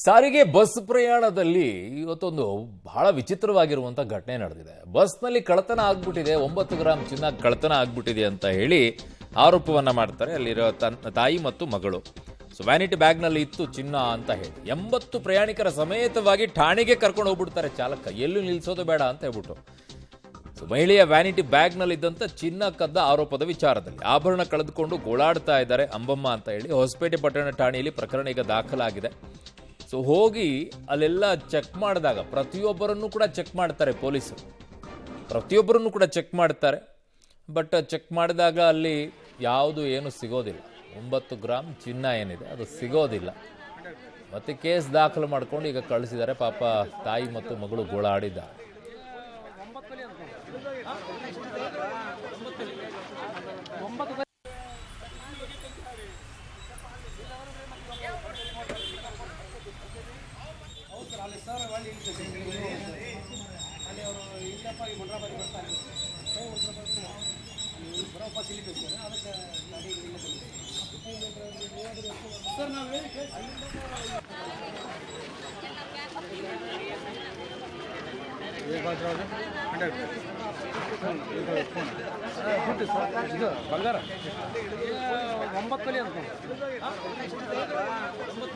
ಸಾರಿಗೆ ಬಸ್ ಪ್ರಯಾಣದಲ್ಲಿ ಇವತ್ತೊಂದು ಬಹಳ ವಿಚಿತ್ರವಾಗಿರುವಂಥ ಘಟನೆ ನಡೆದಿದೆ. ಬಸ್ನಲ್ಲಿ ಕಳ್ಳತನ ಆಗ್ಬಿಟ್ಟಿದೆ, 9 ಗ್ರಾಂ ಚಿನ್ನ ಕಳ್ಳತನ ಆಗ್ಬಿಟ್ಟಿದೆ ಅಂತ ಹೇಳಿ ಆರೋಪವನ್ನ ಮಾಡ್ತಾರೆ ಅಲ್ಲಿರೋ ತಾಯಿ ಮತ್ತು ಮಗಳು. ಸೊ ವ್ಯಾನಿಟಿ ಬ್ಯಾಗ್ನಲ್ಲಿ ಇತ್ತು ಚಿನ್ನ ಅಂತ ಹೇಳಿ 80 ಪ್ರಯಾಣಿಕರ ಸಮೇತವಾಗಿ ಠಾಣೆಗೆ ಕರ್ಕೊಂಡು ಹೋಗ್ಬಿಡ್ತಾರೆ ಚಾಲಕ, ಎಲ್ಲೂ ನಿಲ್ಲಿಸೋದು ಬೇಡ ಅಂತ ಹೇಳ್ಬಿಟ್ಟು. ಸೊ ಮಹಿಳೆಯ ವ್ಯಾನಿಟಿ ಬ್ಯಾಗ್ನಲ್ಲಿದ್ದಂಥ ಚಿನ್ನ ಕದ್ದ ಆರೋಪದ ವಿಚಾರದಲ್ಲಿ ಆಭರಣ ಕಳೆದುಕೊಂಡು ಗೋಳಾಡ್ತಾ ಇದ್ದಾರೆ ಅಂಬಮ್ಮ ಅಂತ ಹೇಳಿ ಹೊಸಪೇಟೆ ಪಟ್ಟಣ ಠಾಣೆಯಲ್ಲಿ ಪ್ರಕರಣ ಈಗ ದಾಖಲಾಗಿದೆ. ಸೊ ಹೋಗಿ ಅಲ್ಲೆಲ್ಲ ಚೆಕ್ ಮಾಡಿದಾಗ ಪ್ರತಿಯೊಬ್ಬರನ್ನು ಕೂಡ ಚೆಕ್ ಮಾಡ್ತಾರೆ ಪೊಲೀಸರು, ಪ್ರತಿಯೊಬ್ಬರನ್ನು ಕೂಡ ಚೆಕ್ ಮಾಡ್ತಾರೆ. ಬಟ್ ಚೆಕ್ ಮಾಡಿದಾಗ ಅಲ್ಲಿ ಯಾವುದು ಏನು ಸಿಗೋದಿಲ್ಲ, 9 ಗ್ರಾಂ ಚಿನ್ನ ಏನಿದೆ ಅದು ಸಿಗೋದಿಲ್ಲ. ಮತ್ತೆ ಕೇಸ್ ದಾಖಲು ಮಾಡ್ಕೊಂಡು ಈಗ ಕಳಿಸಿದ್ದಾರೆ. ಪಾಪ ತಾಯಿ ಮತ್ತು ಮಗಳು ಗೋಳಾಡಿದ್ದಾರೆ. ಬಂಗಾರ 9 ಅಂತ